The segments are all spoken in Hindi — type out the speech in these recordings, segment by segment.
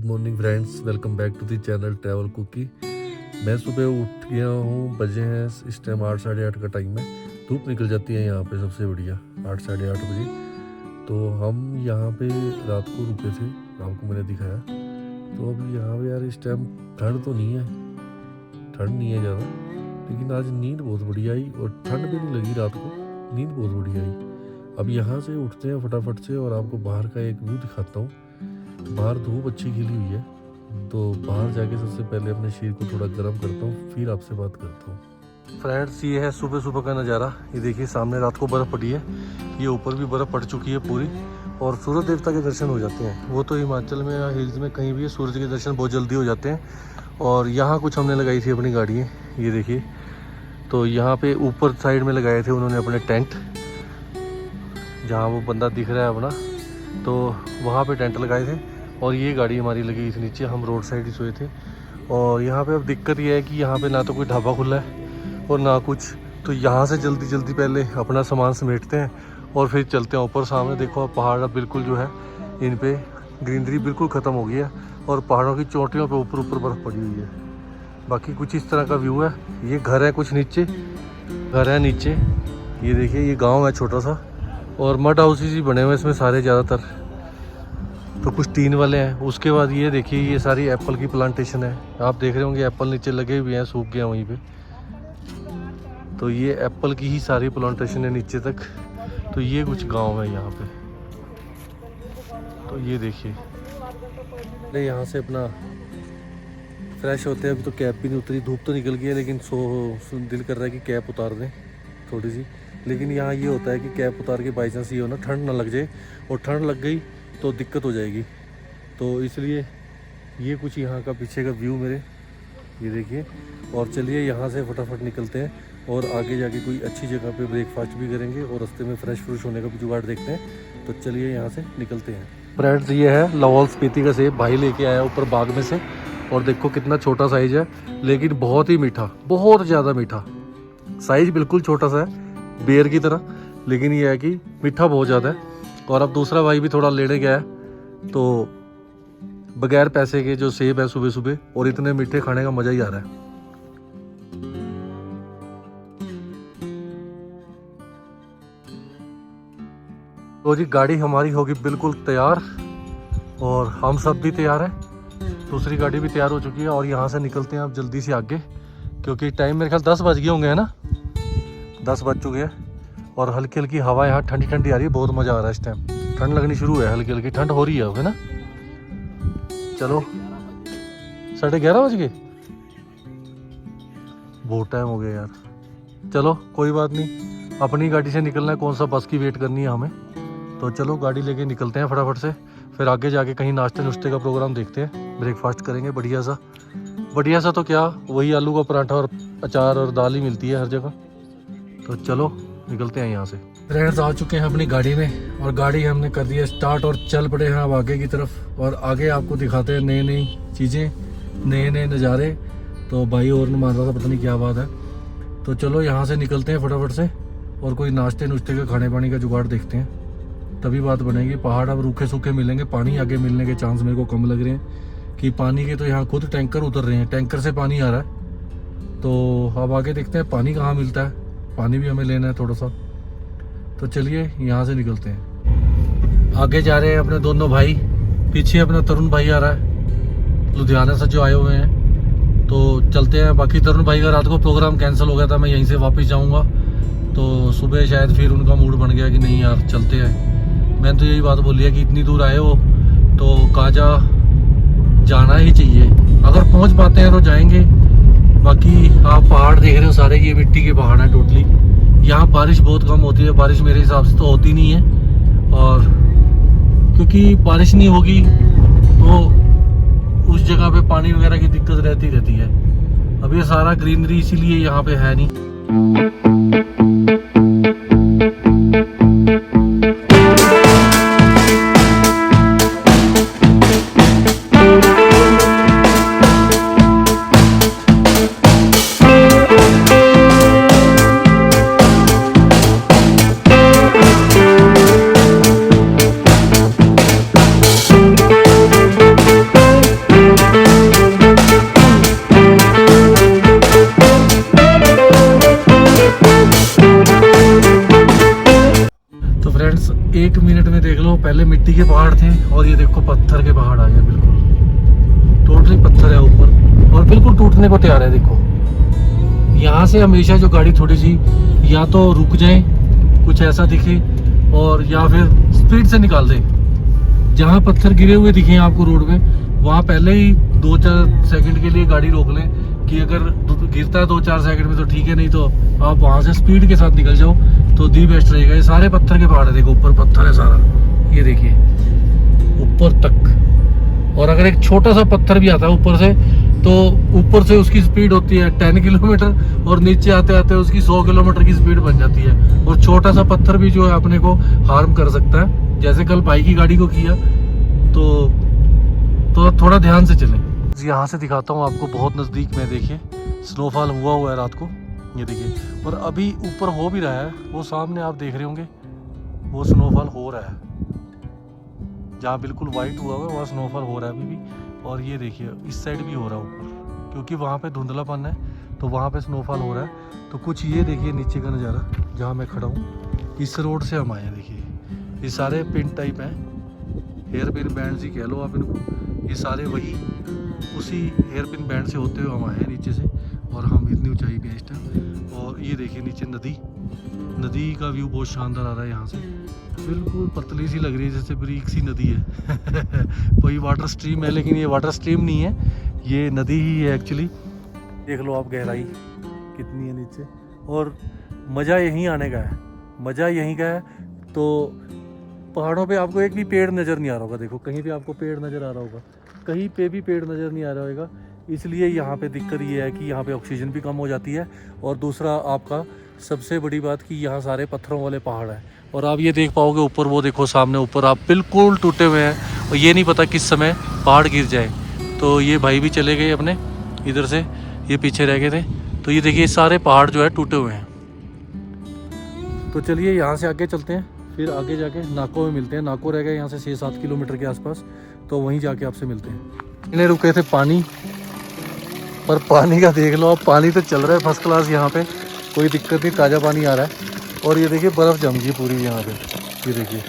Good morning friends, welcome back to the channel travel cookie. मैं सुबह उठ गया हूँ, बजे हैं इस टाइम 8 साढ़े 8 का टाइम है। धूप निकल जाती है यहाँ पे सबसे बढ़िया 8 साढ़े 8 बजे। तो हम यहाँ पे रात को रुके थे, आपको मैंने दिखाया। तो अभी यहाँ पे यार इस टाइम ठंड तो नहीं है, ठंड नहीं है ज़्यादा, लेकिन आज नींद बहुत बढ़िया आई और ठंड भी नहीं लगी रात को, नींद बहुत बढ़िया आई। अब यहाँ से उठते हैं फटाफट से और आपको बाहर का एक व्यू दिखाता हूँ। बाहर धूप अच्छी खिली हुई है, तो बाहर जाके सबसे पहले अपने शरीर को थोड़ा गर्म करता हूँ, फिर आपसे बात करता हूँ। फ्रेंड्स, ये है सुबह सुबह का नज़ारा। ये देखिए सामने रात को बर्फ़ पड़ी है, ये ऊपर भी बर्फ़ पड़ चुकी है पूरी, और सूरज देवता के दर्शन हो जाते हैं। वो तो हिमाचल में या हिल्स में कहीं भी सूरज के दर्शन बहुत जल्दी हो जाते हैं। और यहाँ कुछ हमने लगाई थी अपनी गाड़ी, ये देखिए। तो यहाँ पे ऊपर साइड में लगाए थे उन्होंने अपने टेंट, जहाँ वो बंदा दिख रहा है अपना, तो वहाँ पे टेंट लगाए थे। और ये गाड़ी हमारी लगी थी नीचे, हम रोड साइड ही सोए थे। और यहाँ पे अब दिक्कत ये है कि यहाँ पे ना तो कोई ढाबा खुला है और ना कुछ, तो यहाँ से जल्दी जल्दी पहले अपना सामान समेटते हैं और फिर चलते हैं ऊपर। सामने देखो आप, पहाड़ बिल्कुल जो है इन पे ग्रीनरी बिल्कुल ख़त्म हो गई है और पहाड़ों की चोटियों पे ऊपर ऊपर बर्फ़ पड़ी हुई है। बाकी कुछ इस तरह का व्यू है। ये घर है, कुछ नीचे घर है नीचे, ये देखिए। ये गाँव है छोटा सा, और मड हाउसेज ही बने हुए हैं इसमें सारे ज़्यादातर, तो कुछ टीन वाले हैं। उसके बाद ये देखिए, ये सारी एप्पल की प्लांटेशन है। आप देख रहे होंगे एप्पल नीचे लगे हुए हैं, सूख गया वहीं पे। तो ये एप्पल की ही सारी प्लांटेशन है नीचे तक। तो ये कुछ गांव है यहाँ पे। तो ये देखिए, नहीं यहाँ से अपना फ्रेश होते हैं। अभी तो कैप भी नहीं उतरी, धूप तो निकल गई है, लेकिन दिल कर रहा है कि कैप उतार दें थोड़ी सी। लेकिन यहाँ ये होता है कि कैप उतार के बाई चांस ये हो ना, ठंड ना लग जाए, और ठंड लग गई तो दिक्कत हो जाएगी। तो इसलिए ये कुछ यहाँ का पीछे का व्यू मेरे, ये देखिए। और चलिए यहाँ से फटाफट निकलते हैं और आगे जाके कोई अच्छी जगह पे ब्रेकफास्ट भी करेंगे और रास्ते में फ्रेश फ्रूश होने का भी जुगाड़ देखते हैं। तो चलिए यहाँ से निकलते हैं। फ्रेंड्स, ये है लाहौल स्पीति का सेब, भाई लेके आया ऊपर बाग में से। और देखो कितना छोटा साइज़ है, लेकिन बहुत ही मीठा, बहुत ज़्यादा मीठा। साइज़ बिल्कुल छोटा सा है, बेर की तरह, लेकिन ये है कि मीठा बहुत ज़्यादा है। और अब दूसरा भाई भी थोड़ा लेने गया है, तो बगैर पैसे के जो सेब है सुबह सुबह, और इतने मीठे खाने का मज़ा ही आ रहा है। तो जी गाड़ी हमारी होगी बिल्कुल तैयार, और हम सब भी तैयार हैं। दूसरी गाड़ी भी तैयार हो चुकी है, और यहाँ से निकलते हैं अब जल्दी से आगे, क्योंकि टाइम मेरे ख्याल 10 बज गए होंगे, है ना, 10 बज चुके हैं। और हल्की हल्की हवा यहाँ ठंडी ठंडी आ रही है, बहुत मज़ा आ रहा है इस टाइम। ठंड लगनी शुरू है, हल्की हल्की ठंड हो रही है ना। चलो 11:30 बज गए, बहुत टाइम हो गया यार। चलो कोई बात नहीं, अपनी गाड़ी से निकलना है, कौन सा बस की वेट करनी है हमें। तो चलो गाड़ी लेके निकलते हैं फटाफट से, फिर आगे जाके कहीं नाश्ते नुश्ते का प्रोग्राम देखते हैं, ब्रेकफास्ट करेंगे बढ़िया सा तो क्या, वही आलू का पराठा और अचार और दाल ही मिलती है हर जगह। तो चलो निकलते हैं यहाँ से। फ्रेंड्स, आ चुके हैं अपनी गाड़ी में, और गाड़ी हमने कर दी है स्टार्ट और चल पड़े हैं अब आगे की तरफ। और आगे आपको दिखाते हैं नई नई चीज़ें, नए नए नज़ारे। तो भाई और ने मान रहा था, पता नहीं क्या बात है। तो चलो यहाँ से निकलते हैं फटाफट से, और कोई नाश्ते नुश्ते का खाने पानी का जुगाड़ देखते हैं, तभी बात बनेगी। पहाड़ अब रूखे सूखे मिलेंगे, पानी आगे मिलने के चांस मेरे को कम लग रहे हैं, कि पानी के तो यहाँ खुद टैंकर उतर रहे हैं, टैंकर से पानी आ रहा है। तो अब आगे देखते हैं पानी कहाँ मिलता है, पानी भी हमें लेना है थोड़ा सा। तो चलिए यहाँ से निकलते हैं। आगे जा रहे हैं अपने दोनों भाई, पीछे अपना तरुण भाई आ रहा है लुधियाना से जो आए हुए हैं। तो चलते हैं। बाकी तरुण भाई का रात को प्रोग्राम कैंसिल हो गया था, मैं यहीं से वापस जाऊँगा। तो सुबह शायद फिर उनका मूड बन गया कि नहीं यार चलते हैं। मैंने तो यही बात बोली है कि इतनी दूर आए हो तो काजा जाना ही चाहिए, अगर पहुँच पाते हैं तो जाएंगे। बाकी आप पहाड़ देख रहे हो सारे, ये मिट्टी के पहाड़ हैं टोटली। यहाँ बारिश बहुत कम होती है, बारिश मेरे हिसाब से तो होती नहीं है, और क्योंकि बारिश नहीं होगी तो उस जगह पे पानी वगैरह की दिक्कत रहती है। अब ये सारा ग्रीनरी इसीलिए यहाँ पे है नहीं। 1 मिनट में देख लो, पहले मिट्टी के पहाड़ थे और ये देखो पत्थर के पहाड़ आ गए, बिल्कुल टोटली पत्थर है ऊपर और बिल्कुल टूटने को तैयार है। देखो यहाँ से हमेशा जो गाड़ी थोड़ी सी या तो रुक जाए, कुछ ऐसा दिखे, और या फिर स्पीड से निकाल दे। जहाँ पत्थर गिरे हुए दिखे आपको रोड पे, वहाँ पहले ही 2-4 सेकंड के लिए गाड़ी रोक लें कि अगर गिरता है 2-4 सेकंड में तो ठीक है, नहीं तो आप वहाँ से स्पीड के साथ निकल जाओ तो दी बेस्ट रहेगा। ये सारे पत्थर के पहाड़ है, देखो ऊपर पत्थर है सारा, ये देखिए ऊपर तक। और अगर एक छोटा सा पत्थर भी आता है ऊपर से, तो ऊपर से उसकी स्पीड होती है 10 किलोमीटर और नीचे आते आते उसकी 100 किलोमीटर की स्पीड बन जाती है। और छोटा सा पत्थर भी जो है अपने को हार्म कर सकता है, जैसे कल भाई की गाड़ी को किया। तो थोड़ा ध्यान से चलें। यहाँ से दिखाता हूँ आपको बहुत नज़दीक में, देखिए स्नोफॉल हुआ है रात को, ये देखिए। और अभी ऊपर हो भी रहा है, वो सामने आप देख रहे होंगे वो स्नोफॉल हो रहा है, जहाँ बिल्कुल वाइट हुआ है वहाँ स्नोफॉल हो रहा है अभी भी। और ये देखिए इस साइड भी हो रहा है ऊपर, क्योंकि वहाँ पे धुंधलापन है तो वहाँ पे स्नोफॉल हो रहा है। तो कुछ ये देखिए नीचे का नज़ारा, जहाँ मैं खड़ा हूँ इस रोड से हम आए हैं। देखिए ये सारे पिन टाइप हैं, हेयर पिन बैंड ही कह लो आप इनको, ये सारे वही उसी हेयर पिन बैंड से होते हुए हम आए हैं नीचे से। और हम इतनी ऊंचाई पे इस टाइम, और ये देखिए नीचे नदी का व्यू बहुत शानदार आ रहा है यहाँ से, बिल्कुल पतली सी लग रही है जैसे बारीक सी नदी है। कोई वाटर स्ट्रीम है, लेकिन ये वाटर स्ट्रीम नहीं है, ये नदी ही है एक्चुअली। देख लो आप गहराई कितनी है नीचे, और मज़ा यहीं आने का है, मज़ा यहीं का है। तो पहाड़ों पे आपको एक भी पेड़ नज़र नहीं आ रहा होगा, देखो कहीं पे आपको पेड़ नज़र आ रहा होगा, कहीं पे भी पेड़ नज़र नहीं आ रहा होगा। इसलिए यहाँ पे दिक्कत ये है कि यहाँ पे ऑक्सीजन भी कम हो जाती है, और दूसरा आपका सबसे बड़ी बात कि यहाँ सारे पत्थरों वाले पहाड़ हैं। और आप ये देख पाओगे ऊपर, वो देखो सामने ऊपर आप बिल्कुल टूटे हुए हैं, और ये नहीं पता किस समय पहाड़ गिर जाए। तो ये भाई भी चले गए अपने इधर से, ये पीछे रह गए थे। तो ये देखिए सारे पहाड़ जो है टूटे हुए हैं। तो चलिए यहाँ से आगे चलते हैं, फिर आगे जाके नाको में मिलते हैं। नाको रह गए यहाँ से 6-7 किलोमीटर के आसपास, तो वहीं जाके आपसे मिलते हैं। इन्हें रुके थे पानी, पर पानी का देख लो आप, पानी तो चल रहा है फर्स्ट क्लास, यहाँ पे कोई दिक्कत नहीं, ताज़ा पानी आ रहा है। और ये देखिए बर्फ़ जम गई पूरी यहाँ पे, ये देखिए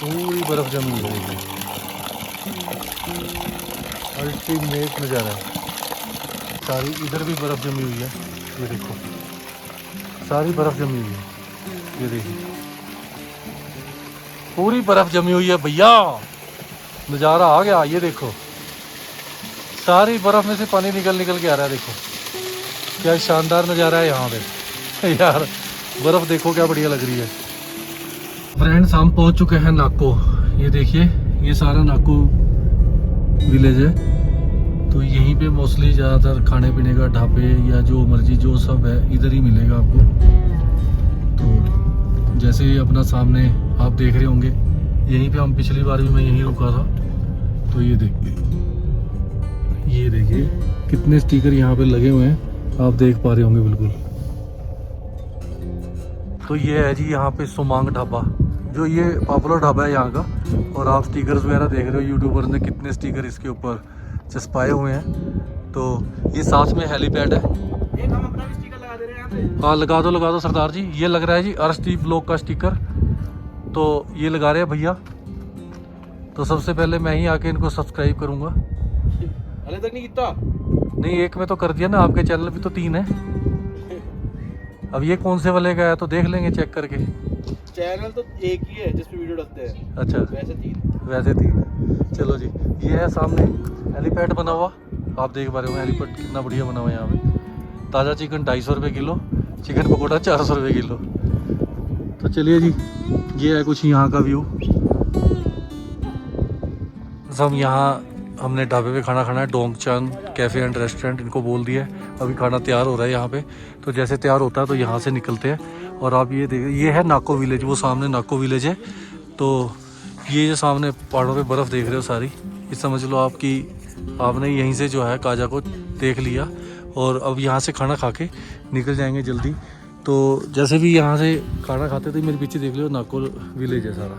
पूरी बर्फ़ जमी हुई है, अल्टीमेट नज़ारा है। सारी इधर भी बर्फ़ जमी हुई है, ये देखो सारी बर्फ़ जमी हुई है, ये देखिए पूरी बर्फ़ जमी हुई है भैया, नज़ारा आ गया। ये देखो सारी बर्फ़ में से पानी निकल के आ रहा है, देखो क्या शानदार नज़ारा है यहाँ पे। यार बर्फ़ देखो क्या बढ़िया लग रही है। फ्रेंड्स हम पहुँच चुके हैं नाको, ये देखिए ये सारा नाको विलेज है। तो यहीं पे मोस्टली ज़्यादातर खाने पीने का ढाबे या जो मर्जी जो सब है इधर ही मिलेगा आपको। तो जैसे ही अपना सामने आप देख रहे होंगे, यहीं पे हम पिछली बार भी मैं यहीं रुका था। तो ये देखिए कितने स्टिकर यहाँ पे लगे हुए हैं, आप देख पा रहे होंगे बिल्कुल। तो ये है जी यहाँ पे सुमांग ढाबा, जो ये पॉपुलर ढाबा है यहाँ का। और आप स्टिकर्स वगैरह देख रहे हो, यूट्यूबर ने कितने स्टिकर इसके ऊपर चिपकाए हुए हैं। तो ये साथ में हेलीपैड है, एक हम अपना भी स्टिकर लगा दे रहे हैं यहाँ पे। हाँ लगा दो सरदार जी। ये लग रहा है जी अर्शदीप ब्लॉग का स्टिकर, तो ये लगा रहे हैं भैया। तो सबसे पहले मैं ही आके इनको सब्सक्राइब करूँगा। अरे तक नहीं कितना नहीं, एक में तो कर दिया ना, आपके चैनल भी तो 3 है। अब ये कौन से वाले का है तो देख लेंगे चेक करके। चैनल तो एक ही है जिसपे वीडियो डालते हैं। अच्छा वैसे 3 है। चलो जी, ये है सामने हेलीपैड बना हुआ, आप देख पा रहे हो हेलीपैड कितना बढ़िया बना हुआ है यहाँ पे। ताज़ा चिकन 250 रुपये किलो, चिकन पकौड़ा 400 रुपये किलो। तो चलिए जी, ये है कुछ यहाँ का व्यू। हम यहाँ हमने ढाबे पे खाना खाना है, डोंगचान कैफ़े एंड रेस्टोरेंट इनको बोल दिया है। अभी खाना तैयार हो रहा है यहाँ पे, तो जैसे तैयार होता है तो यहाँ से निकलते हैं। और आप ये देख, ये है नाको विलेज, वो सामने नाको विलेज है। तो ये जो सामने पहाड़ों पे बर्फ़ देख रहे हो सारी, ये समझ लो आपकी, आपने यहीं से जो है काजा को देख लिया। और अब यहाँ से खाना खा के निकल जाएंगे जल्दी। तो जैसे भी यहाँ से खाना खाते तो मेरे पीछे देख लो नाको विलेज है सारा।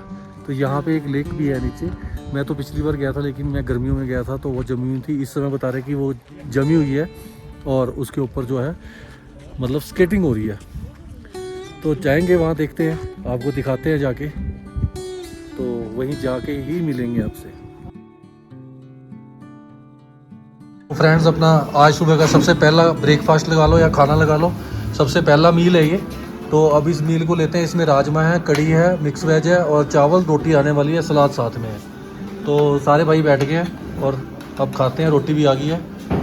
तो यहाँ पे एक लेक भी है नीचे। मैं तो पिछली बार गया था, लेकिन मैं गर्मियों में गया था तो वो जमी हुई थी। इस समय बता रहे कि वो जमी हुई है और उसके ऊपर जो है मतलब स्केटिंग हो रही है। तो जाएंगे वहाँ, देखते हैं, आपको दिखाते हैं जाके, तो वहीं जाके ही मिलेंगे आपसे। फ्रेंड्स, अपना आज सुबह का सबसे पहला ब्रेकफास्ट लगा लो या खाना लगा लो, सबसे पहला मील है ये। तो अब इस मील को लेते हैं। इसमें राजमा है, कड़ी है, मिक्स वेज है और चावल, रोटी आने वाली है, सलाद साथ में है। तो सारे भाई बैठ गए हैं और अब खाते हैं। रोटी भी आ गई है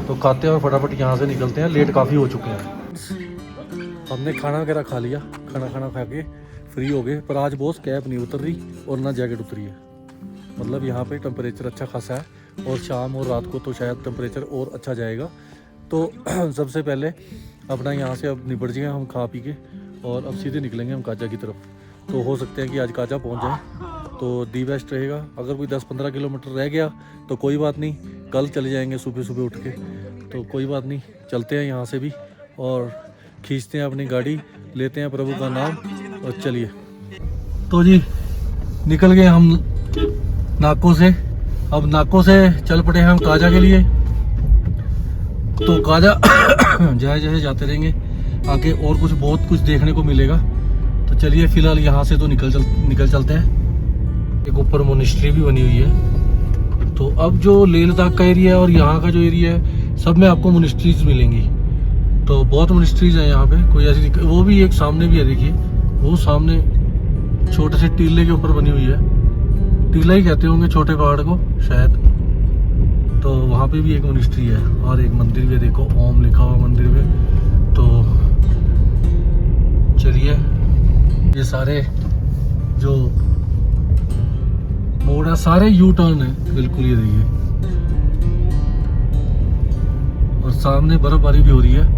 तो खाते हैं और फटाफट यहाँ से निकलते हैं, लेट काफ़ी हो चुके हैं। हमने खाना वगैरह खा लिया, खाना खा के फ्री हो गए। पर आज बॉस कैप नहीं उतर रही और ना जैकेट उतरी है। मतलब यहाँ पे टेम्परेचर अच्छा खासा है और शाम और रात को तो शायद टेम्परेचर और अच्छा जाएगा। तो सबसे पहले अपना यहाँ से अब निपट जाएंगे हम खा पी के और अब सीधे निकलेंगे हम काजा की तरफ। तो हो सकते हैं कि आज काजा पहुँच जाए तो दी बेस्ट रहेगा। अगर कोई 10-15 किलोमीटर रह गया तो कोई बात नहीं, कल चले जाएंगे सुबह सुबह उठ के। तो कोई बात नहीं, चलते हैं यहाँ से भी और खींचते हैं अपनी गाड़ी, लेते हैं प्रभु का नाम और चलिए। तो जी निकल गए हम नाको से। अब नाको से चल पड़े हैं हम काजा के लिए। तो काजा जैसे जैसे जाते रहेंगे आगे और कुछ बहुत कुछ देखने को मिलेगा। तो चलिए फिलहाल यहाँ से तो निकल चलते हैं। एक ऊपर मोनेस्ट्री भी बनी हुई है। तो अब जो लेह लद्दाख का एरिया है और यहाँ का जो एरिया है सब में आपको मोनेस्ट्रीज मिलेंगी। तो बहुत मोनेस्ट्रीज है यहाँ पे, कोई ऐसी वो भी एक सामने भी है, देखिए वो सामने छोटे से टीले के ऊपर बनी हुई है। टीला ही कहते होंगे छोटे पहाड़ को शायद। तो वहाँ पे भी एक मोनेस्ट्री है और एक मंदिर भी है, देखो ओम लिखा हुआ मंदिर में। तो चलिए, ये सारे जो मोड़ है सारे यू टर्न है बिल्कुल, ये देखिए। और सामने बर्फबारी भी हो रही है।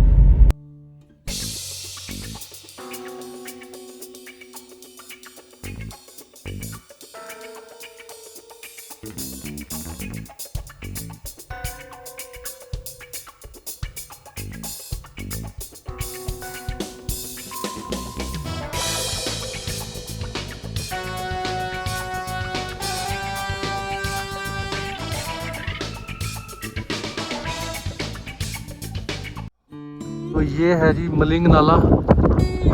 तो ये है जी मलिंग नाला,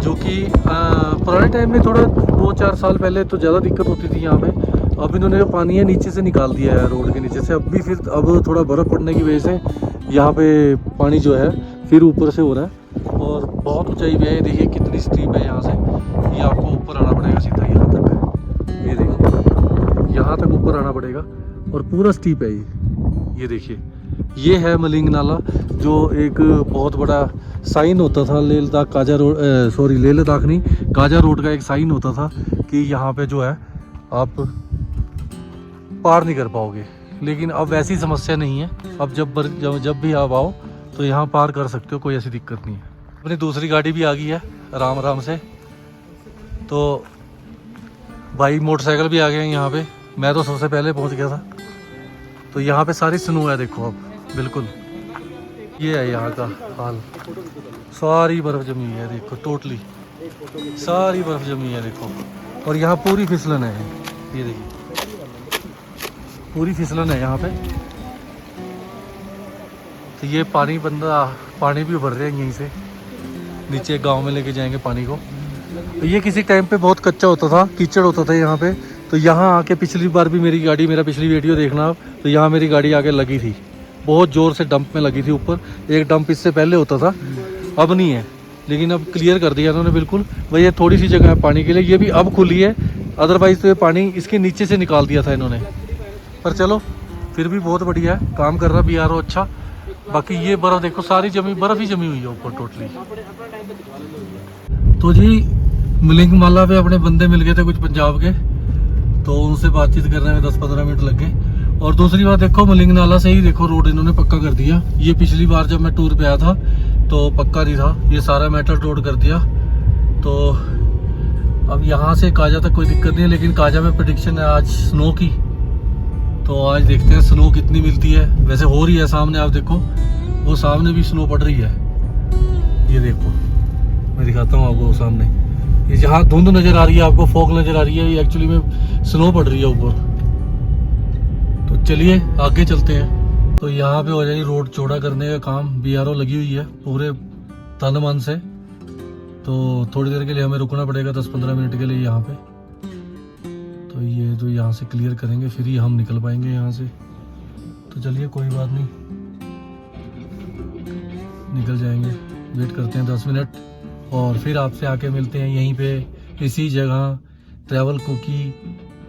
जो कि पुराने टाइम में थोड़ा 2-4 साल पहले तो ज़्यादा दिक्कत होती थी यहाँ पे। अब इन्होंने जो पानी है नीचे से निकाल दिया है रोड के नीचे से। अब थोड़ा बर्फ़ पड़ने की वजह से यहाँ पे पानी जो है फिर ऊपर से हो रहा है और बहुत ऊंचाई पे है। देखिए कितनी स्टीप है यहाँ से। ये आपको ऊपर आना पड़ेगा सीधा यहाँ तक, ये देखिए यहाँ तक ऊपर आना पड़ेगा और पूरा स्टीप है ये देखिए। ये है मलिंग नाला, जो एक बहुत बड़ा साइन होता था लेह लद्दाख काजा रोड, सॉरी लेह लद्दाख नहीं, काजा रोड का एक साइन होता था कि यहाँ पे जो है आप पार नहीं कर पाओगे। लेकिन अब वैसी समस्या नहीं है। अब जब भी आप आओ तो यहाँ पार कर सकते हो, कोई ऐसी दिक्कत नहीं है। अपनी दूसरी गाड़ी भी आ गई है आराम से। तो भाई मोटरसाइकिल भी आ गए हैं यहाँ पे। मैं तो सबसे पहले पहुँच गया था। तो यहाँ पे सारी स्नो है, देखो अब बिल्कुल ये है यहाँ का हाल। सारी बर्फ़ जमी है, देखो टोटली सारी बर्फ़ जमी है देखो। और यहाँ पूरी फिसलन है, ये देखिए पूरी फिसलन है यहाँ पे। तो ये पानी भी भर रहे हैं यहीं से, नीचे गांव में लेके जाएंगे पानी को। तो ये किसी टाइम पे बहुत कच्चा होता था, कीचड़ होता था यहाँ पे। तो यहाँ आके पिछली बार भी मेरा पिछली वीडियो देखना आप, तो यहाँ मेरी गाड़ी आके लगी थी, बहुत ज़ोर से डंप में लगी थी ऊपर। एक डंप इससे पहले होता था, अब नहीं है, लेकिन अब क्लियर कर दिया उन्होंने बिल्कुल। भाई ये थोड़ी सी जगह है पानी के लिए, ये भी अब खुली है, अदरवाइज़ तो ये पानी इसके नीचे से निकाल दिया था इन्होंने। पर चलो फिर भी बहुत बढ़िया है, काम कर रहा BRO अच्छा। बाकी ये बर्फ़ देखो सारी बर्फ़ ही जमी हुई है ऊपर टोटली। तो जी मलिंग नाला पे अपने बंदे मिल गए थे कुछ पंजाब के, तो उनसे बातचीत करने में 10-15 मिनट लग गए। और दूसरी बात देखो, मलिंग नाला से ही देखो रोड इन्होंने पक्का कर दिया। ये पिछली बार जब मैं टूर पे आया था तो पक्का नहीं था, ये सारा मेटल रोड कर दिया। तो अब यहाँ से काजा तक कोई दिक्कत नहीं है, लेकिन काजा में प्रेडिक्शन है आज स्नो की। तो आज देखते हैं स्नो कितनी मिलती है। वैसे हो रही है सामने, आप देखो वो सामने भी स्नो पड़ रही है। ये देखो मैं दिखाता हूँ आपको सामने, ये जहाँ धुंध नज़र आ रही है आपको, फॉग नज़र आ रही है, ये एक्चुअली में स्नो पड़ रही है ऊपर। तो चलिए आगे चलते हैं। तो यहाँ पे हो जाएगी रोड चौड़ा करने का काम, BRO लगी हुई है पूरे तन मन से। तो थोड़ी देर के लिए हमें रुकना पड़ेगा 10-15 मिनट के लिए यहाँ पे। तो ये जो यहाँ से क्लियर करेंगे फिर ही हम निकल पाएंगे यहाँ से। तो चलिए कोई बात नहीं, निकल जाएंगे। वेट करते हैं 10 मिनट और फिर आपसे आके मिलते हैं यहीं पे इसी जगह ट्रैवल कुकी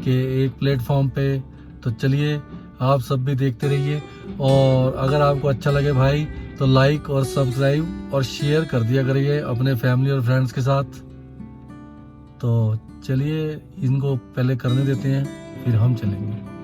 के एक प्लेटफॉर्म पे। तो चलिए आप सब भी देखते रहिए और अगर आपको अच्छा लगे भाई तो लाइक और सब्सक्राइब और शेयर कर दिया करिए अपने फैमिली और फ्रेंड्स के साथ। तो चलिए इनको पहले करने देते हैं फिर हम चलेंगे।